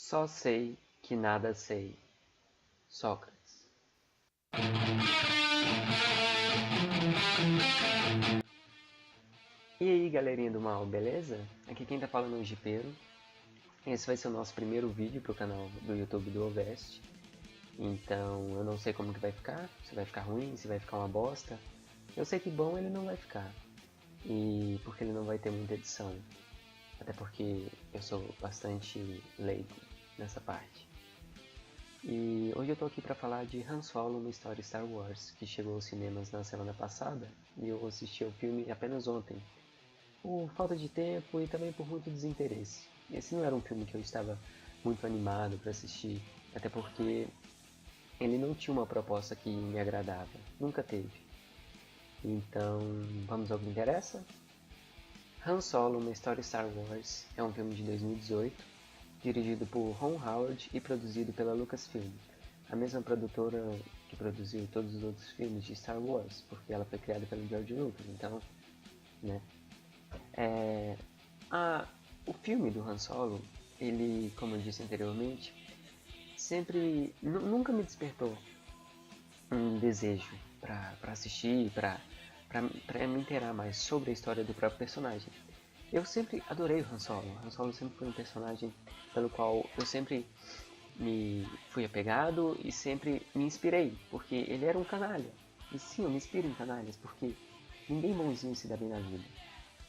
Só sei que nada sei. Sócrates. E aí, galerinha do mal, beleza? Aqui quem tá falando é o Gipeiro. Esse vai ser o nosso primeiro vídeo pro canal do YouTube do Ovest. Então, eu não sei como que vai ficar, se vai ficar ruim, se vai ficar uma bosta. Eu sei que bom ele não vai ficar. E porque ele não vai ter muita edição. Até porque eu sou bastante leigo nessa parte. E hoje eu tô aqui para falar de Han Solo, uma história Star Wars, que chegou aos cinemas na semana passada e eu assisti ao filme apenas ontem, por falta de tempo e também por muito desinteresse. Esse não era um filme que eu estava muito animado para assistir, até porque ele não tinha uma proposta que me agradava, nunca teve. Então, vamos ao que interessa? Han Solo, uma história Star Wars, é um filme de 2018, dirigido por Ron Howard e produzido pela Lucasfilm, a mesma produtora que produziu todos os outros filmes de Star Wars, porque ela foi criada pelo George Lucas, então, né? O filme do Han Solo, ele, como eu disse anteriormente, nunca me despertou um desejo para assistir, para me inteirar mais sobre a história do próprio personagem. Eu sempre adorei o Han Solo. O Han Solo sempre foi um personagem pelo qual eu sempre me fui apegado e sempre me inspirei, porque ele era um canalha. E sim, eu me inspiro em canalhas, porque ninguém bonzinho se dá bem na vida.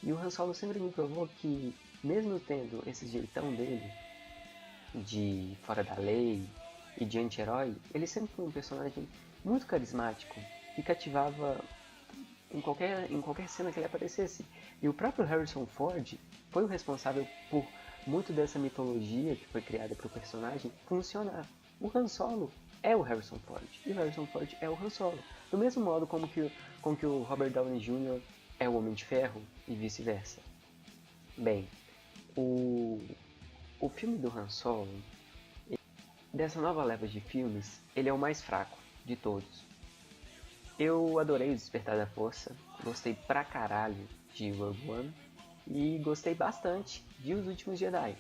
E o Han Solo sempre me provou que, mesmo tendo esse jeitão dele, de fora da lei e de anti-herói, ele sempre foi um personagem muito carismático que cativava em qualquer cena que ele aparecesse. E o próprio Harrison Ford foi o responsável por muito dessa mitologia que foi criada para o personagem funcionar. O Han Solo é o Harrison Ford e o Harrison Ford é o Han Solo. Do mesmo modo como que o Robert Downey Jr. é o Homem de Ferro e vice-versa. Bem, o, o filme do Han Solo, dessa nova leva de filmes, ele é o mais fraco de todos. Eu adorei o Despertar da Força, gostei pra caralho de Rogue One e gostei bastante de Os Últimos Jedi,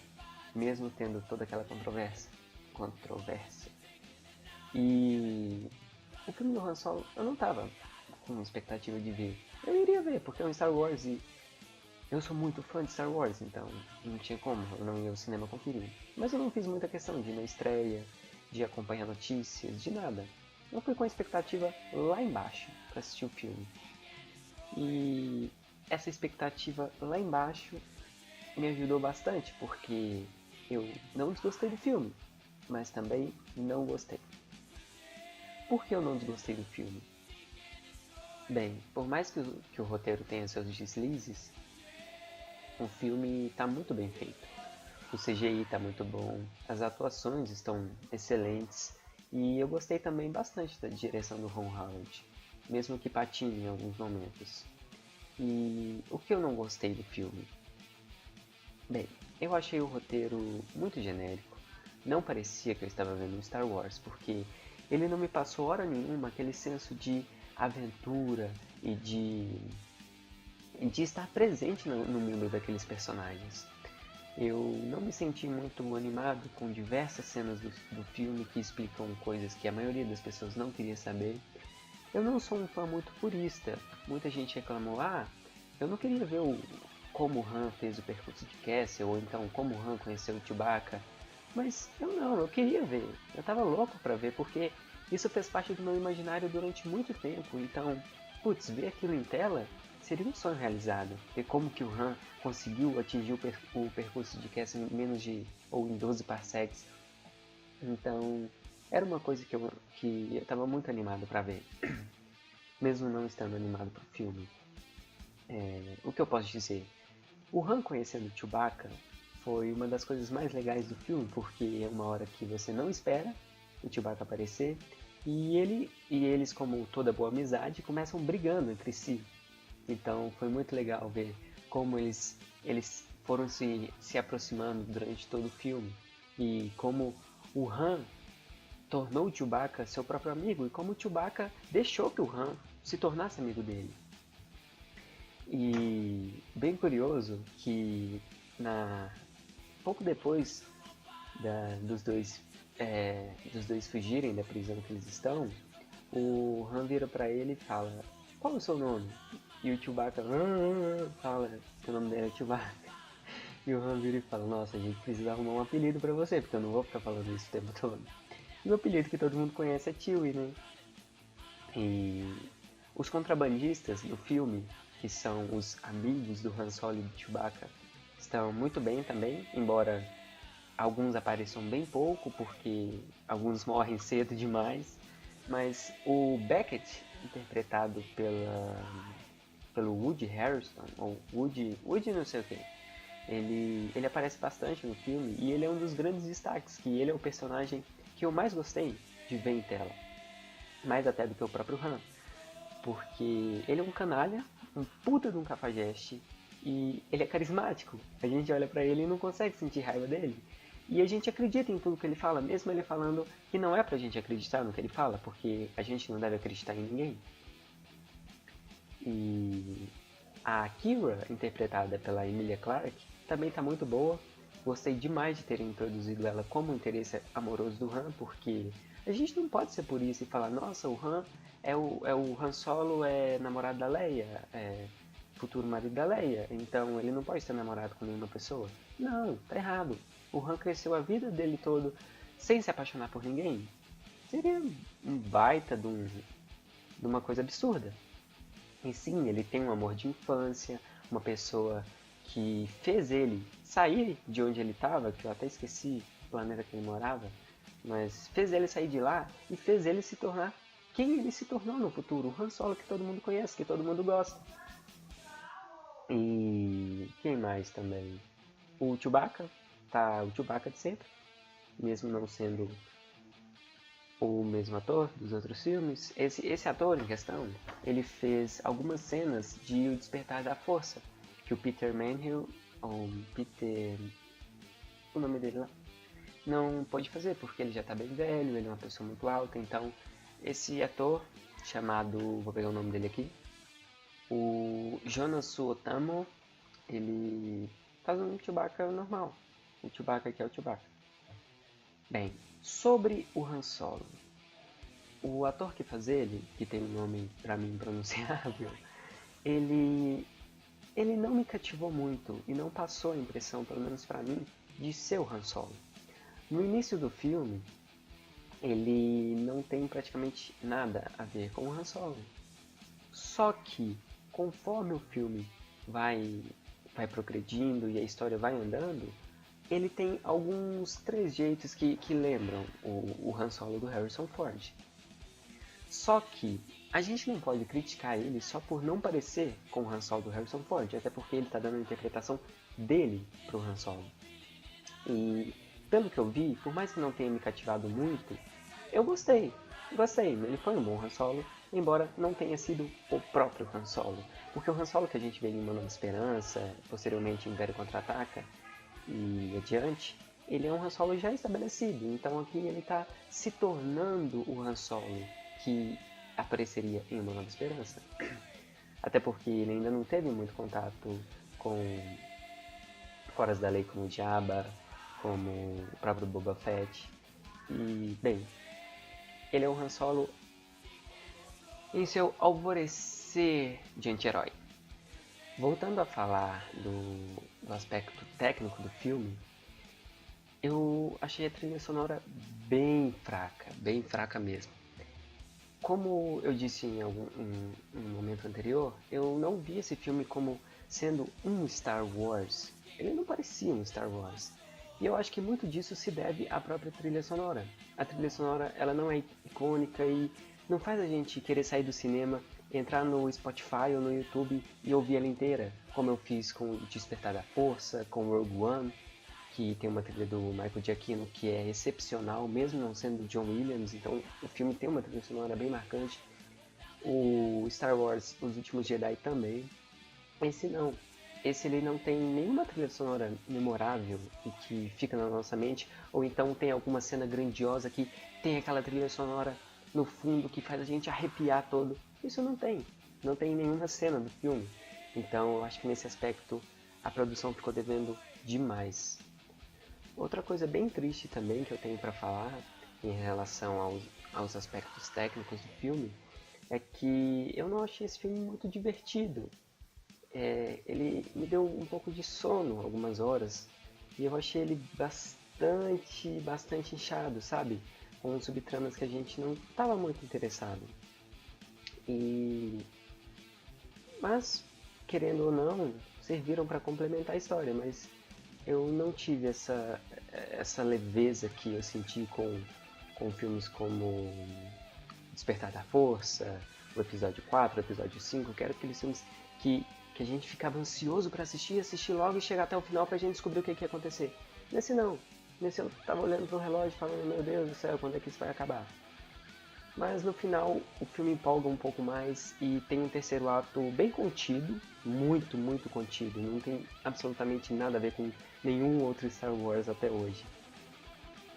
mesmo tendo toda aquela controvérsia. E o filme do Han Solo eu não tava com expectativa de ver. Eu iria ver, porque é um Star Wars e eu sou muito fã de Star Wars, então não tinha como, eu não ia ao cinema conferir. Mas eu não fiz muita questão de ir na estreia, de acompanhar notícias, de nada. Eu fui com a expectativa lá embaixo para assistir o filme. E essa expectativa lá embaixo me ajudou bastante, porque eu não desgostei do filme, mas também não gostei. Por que eu não desgostei do filme? Bem, por mais que o roteiro tenha seus deslizes, o filme está muito bem feito. O CGI está muito bom, as atuações estão excelentes e eu gostei também bastante da direção do Ron Howard, mesmo que patine em alguns momentos. E o que eu não gostei do filme? Bem, eu achei o roteiro muito genérico. Não parecia que eu estava vendo um Star Wars, porque ele não me passou hora nenhuma aquele senso de aventura e de estar presente no mundo daqueles personagens. Eu não me senti muito animado com diversas cenas do filme que explicam coisas que a maioria das pessoas não queria saber. Eu não sou um fã muito purista. Muita gente reclamou, eu não queria ver como o Han fez o percurso de Castle, ou então como o Han conheceu o Chewbacca. Mas eu queria ver. Eu tava louco pra ver, porque isso fez parte do meu imaginário durante muito tempo. Então, putz, ver aquilo em tela seria um sonho realizado. Ver como que o Han conseguiu atingir o percurso de Castle em menos de, ou em 12 parsecs. Então, era uma coisa que eu tava muito animado pra ver. Mesmo não estando animado pro filme. O que eu posso dizer? O Han conhecendo o Chewbacca foi uma das coisas mais legais do filme, porque é uma hora que você não espera o Chewbacca aparecer, e eles, como toda boa amizade, começam brigando entre si. Então foi muito legal ver como eles foram se aproximando durante todo o filme, e como o Han tornou o Chewbacca seu próprio amigo, e como o Chewbacca deixou que o Han se tornasse amigo dele. E bem curioso que pouco depois dos dois fugirem da prisão que eles estão, o Han vira pra ele e fala: qual é o seu nome? E o Chewbacca fala que o nome dele é Chewbacca. E o Han vira e fala: nossa, a gente precisa arrumar um apelido pra você, porque eu não vou ficar falando isso o tempo todo. E o apelido que todo mundo conhece é Chewie, né? E os contrabandistas no filme, que são os amigos do Han Solo e do Chewbacca, estão muito bem também, embora alguns apareçam bem pouco, porque alguns morrem cedo demais. Mas o Beckett, interpretado pelo Woody Harrelson, ou Woody não sei o que, ele aparece bastante no filme e ele é um dos grandes destaques, que ele é o personagem que eu mais gostei de ver em tela. Mais até do que o próprio Han. Porque ele é um canalha, um puta de um cafajeste, e ele é carismático. A gente olha pra ele e não consegue sentir raiva dele. E a gente acredita em tudo que ele fala, mesmo ele falando que não é pra gente acreditar no que ele fala, porque a gente não deve acreditar em ninguém. E a Kira, interpretada pela Emilia Clarke, também tá muito boa. Gostei demais de terem introduzido ela como interesse amoroso do Han, porque a gente não pode ser por isso e falar: nossa, o Han é o Han Solo é namorado da Leia, é futuro marido da Leia, então ele não pode ser namorado com nenhuma pessoa. Não, tá errado. O Han cresceu a vida dele todo sem se apaixonar por ninguém. Seria um baita de uma coisa absurda. E sim, ele tem um amor de infância, uma pessoa que fez ele sair de onde ele estava, que eu até esqueci o planeta que ele morava, mas fez ele sair de lá e fez ele se tornar quem ele se tornou no futuro, o Han Solo que todo mundo conhece, que todo mundo gosta. E quem mais também? O Chewbacca, tá o Chewbacca de sempre, mesmo não sendo o mesmo ator dos outros filmes. Esse ator em questão, ele fez algumas cenas de O Despertar da Força, que o Peter Mayhew, ou Peter, o nome dele lá, não pôde fazer, porque ele já tá bem velho, ele é uma pessoa muito alta, então esse ator, chamado, vou pegar o nome dele aqui, o Jonas Suotamo, ele faz um Chewbacca normal, o Chewbacca que é o Chewbacca. Bem, sobre o Han Solo, o ator que faz ele, que tem um nome pra mim impronunciável, ele ele não me cativou muito e não passou a impressão, pelo menos pra mim, de ser o Han Solo. No início do filme, ele não tem praticamente nada a ver com o Han Solo. Só que, conforme o filme vai progredindo e a história vai andando, ele tem alguns trejeitos que lembram o Han Solo do Harrison Ford. Só que a gente não pode criticar ele só por não parecer com o Han Solo do Harrison Ford, até porque ele está dando a interpretação dele pro Han Solo. E pelo que eu vi, por mais que não tenha me cativado muito, eu gostei. Gostei, ele foi um bom Han Solo, embora não tenha sido o próprio Han Solo. Porque o Han Solo que a gente vê em Uma Nova Esperança, posteriormente em Império Contra-Ataca e adiante, ele é um Han Solo já estabelecido. Então aqui ele está se tornando o Han Solo que apareceria em Uma Nova Esperança. Até porque ele ainda não teve muito contato com Foras da Lei como o Jabba, como o próprio Boba Fett. E, bem, ele é um Han Solo em seu alvorecer de anti-herói. Voltando a falar do aspecto técnico do filme, eu achei a trilha sonora bem fraca mesmo. Como eu disse em um momento anterior, eu não vi esse filme como sendo um Star Wars. Ele não parecia um Star Wars. E eu acho que muito disso se deve à própria trilha sonora. A trilha sonora ela não é icônica e não faz a gente querer sair do cinema, entrar no Spotify ou no YouTube e ouvir ela inteira, como eu fiz com Despertar da Força, com Rogue One, que tem uma trilha do Michael Giacchino que é excepcional, mesmo não sendo John Williams, então o filme tem uma trilha sonora bem marcante. O Star Wars Os Últimos Jedi também. Esse não. Esse ele não tem nenhuma trilha sonora memorável e que fica na nossa mente, ou então tem alguma cena grandiosa que tem aquela trilha sonora no fundo que faz a gente arrepiar todo. Isso não tem. Não tem nenhuma cena do filme. Então eu acho que nesse aspecto a produção ficou devendo demais. Outra coisa bem triste também que eu tenho para falar em relação aos aspectos técnicos do filme é que eu não achei esse filme muito divertido. Ele me deu um pouco de sono algumas horas e eu achei ele bastante inchado, sabe? Com subtramas que a gente não estava muito interessado. E mas querendo ou não, serviram para complementar a história, mas eu não tive essa leveza que eu senti com filmes como Despertar da Força, o episódio 4, o episódio 5, que eram aqueles filmes que a gente ficava ansioso para assistir logo e chegar até o final pra gente descobrir o que ia acontecer. Nesse não. Nesse eu tava olhando pro relógio falando, meu Deus do céu, quando é que isso vai acabar? Mas no final o filme empolga um pouco mais e tem um terceiro ato bem contido, muito contido, não tem absolutamente nada a ver com nenhum outro Star Wars até hoje.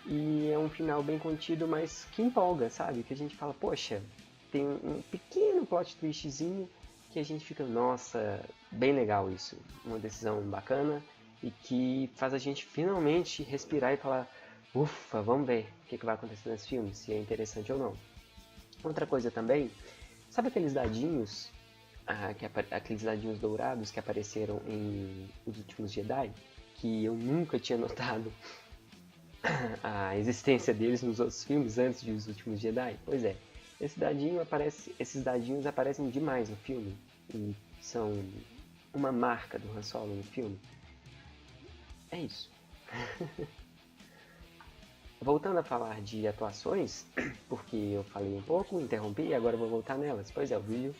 E é um final bem contido, mas que empolga, sabe? Que a gente fala, poxa, tem um pequeno plot twistzinho que a gente fica, nossa, bem legal isso. Uma decisão bacana e que faz a gente finalmente respirar e falar, ufa, vamos ver o que vai acontecer nesse filme, se é interessante ou não. Outra coisa também, sabe aqueles dadinhos, aqueles dadinhos dourados que apareceram em Os Últimos Jedi? Que eu nunca tinha notado a existência deles nos outros filmes antes de Os Últimos Jedi? Pois é, esses dadinhos aparecem demais no filme e são uma marca do Han Solo no filme. É isso. Voltando a falar de atuações, porque eu falei um pouco, interrompi e agora vou voltar nelas. Pois é, o vídeo,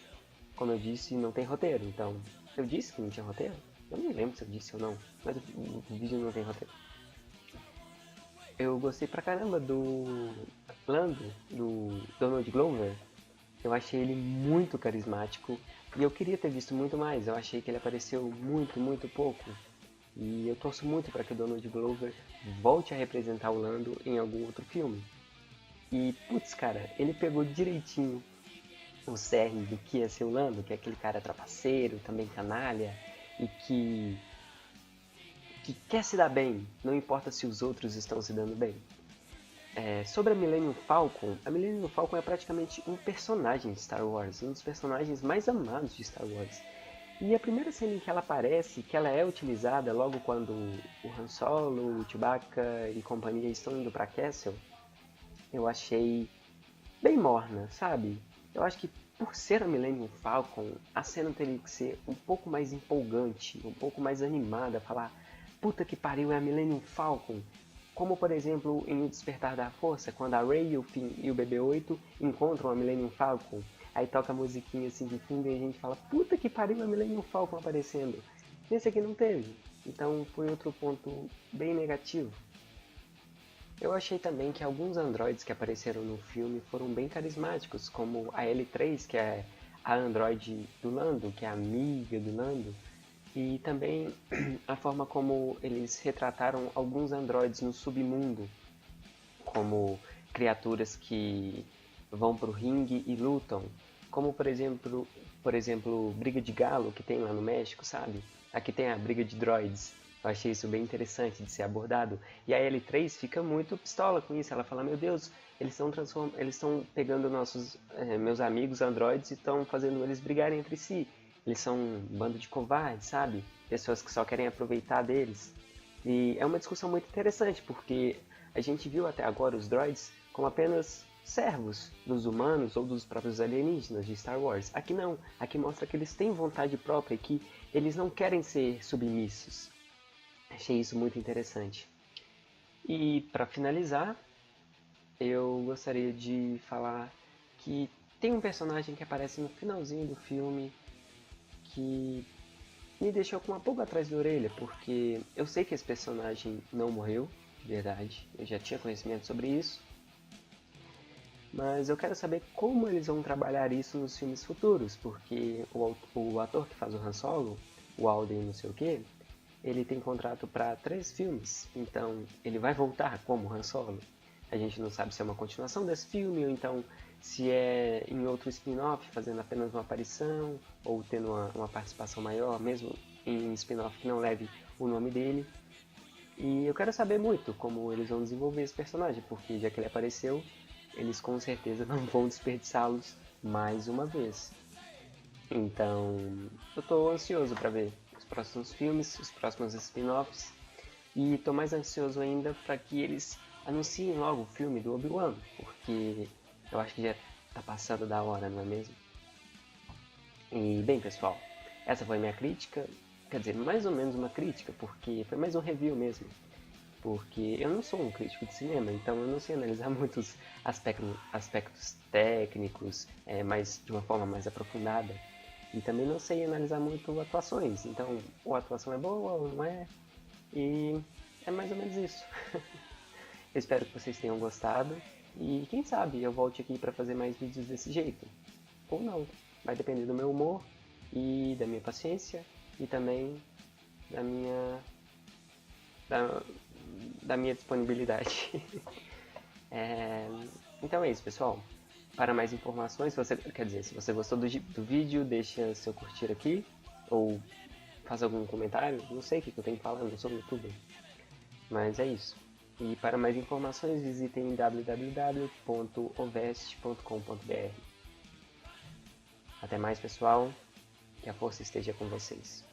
como eu disse, não tem roteiro, então eu disse que não tinha roteiro? Eu não lembro se eu disse ou não, mas o vídeo não tem roteiro. Eu gostei pra caramba do Lando, do Donald Glover. Eu achei ele muito carismático e eu queria ter visto muito mais. Eu achei que ele apareceu muito pouco. E eu torço muito para que o Donald Glover volte a representar o Lando em algum outro filme. E, putz, cara, ele pegou direitinho o cerne do que é ser o Lando, que é aquele cara trapaceiro, também canalha, e que quer se dar bem, não importa se os outros estão se dando bem. Sobre a Millennium Falcon é praticamente um personagem de Star Wars, um dos personagens mais amados de Star Wars. E a primeira cena em que ela aparece, que ela é utilizada logo quando o Han Solo, o Chewbacca e companhia estão indo para Castle, eu achei bem morna, sabe? Eu acho que por ser a Millennium Falcon, a cena teria que ser um pouco mais empolgante, um pouco mais animada, falar puta que pariu, é a Millennium Falcon. Como, por exemplo, em O Despertar da Força, quando a Rey, o Finn e o BB-8 encontram a Millennium Falcon. Aí toca a musiquinha assim de fundo e a gente fala, puta que pariu, a Millennium Falcon aparecendo. Nesse aqui não teve. Então foi outro ponto bem negativo. Eu achei também que alguns androides que apareceram no filme foram bem carismáticos, como a L3, que é a androide do Lando, que é amiga do Lando, e também a forma como eles retrataram alguns androides no submundo, como criaturas que vão pro ringue e lutam, como por exemplo, Briga de Galo que tem lá no México, sabe? Aqui tem a Briga de Droids. Eu achei isso bem interessante de ser abordado. E a L3 fica muito pistola com isso. Ela fala, meu Deus, eles estão pegando meus amigos androides e estão fazendo eles brigarem entre si. Eles são um bando de covardes, sabe? Pessoas que só querem aproveitar deles. E é uma discussão muito interessante, porque a gente viu até agora os droids como apenas servos dos humanos ou dos próprios alienígenas de Star Wars. Aqui não, aqui mostra que eles têm vontade própria e que eles não querem ser submissos. Achei isso muito interessante. E para finalizar, eu gostaria de falar que tem um personagem que aparece no finalzinho do filme que me deixou com uma pulga atrás da orelha, porque eu sei que esse personagem não morreu, de verdade, eu já tinha conhecimento sobre isso, mas eu quero saber como eles vão trabalhar isso nos filmes futuros, porque o ator que faz o Han Solo, o Alden não sei o que, ele tem contrato para 3 filmes, então ele vai voltar como Han Solo. A gente não sabe se é uma continuação desse filme, ou então se é em outro spin-off, fazendo apenas uma aparição, ou tendo uma participação maior, mesmo em spin-off que não leve o nome dele. E eu quero saber muito como eles vão desenvolver esse personagem, porque já que ele apareceu, eles com certeza não vão desperdiçá-los mais uma vez. Então, eu tô ansioso para ver os próximos filmes, os próximos spin-offs, e tô mais ansioso ainda para que eles anunciem logo o filme do Obi-Wan, porque eu acho que já tá passando da hora, não é mesmo? E bem, pessoal, essa foi minha crítica, quer dizer, mais ou menos uma crítica, porque foi mais um review mesmo. Porque eu não sou um crítico de cinema, então eu não sei analisar muitos aspectos técnicos, mas de uma forma mais aprofundada. E também não sei analisar muito atuações, então ou a atuação é boa ou não é, e é mais ou menos isso. Eu espero que vocês tenham gostado e quem sabe eu volte aqui para fazer mais vídeos desse jeito. Ou não, vai depender do meu humor e da minha paciência e também da minha da, da minha disponibilidade. É, então é isso, pessoal. Para mais informações, se você, quer dizer, se você gostou do vídeo, deixa seu curtir aqui ou faz algum comentário. Não sei o que eu tenho que falar, eu não sou youtuber. Mas é isso. E para mais informações, visitem www.ovest.com.br. Até mais, pessoal. Que a força esteja com vocês.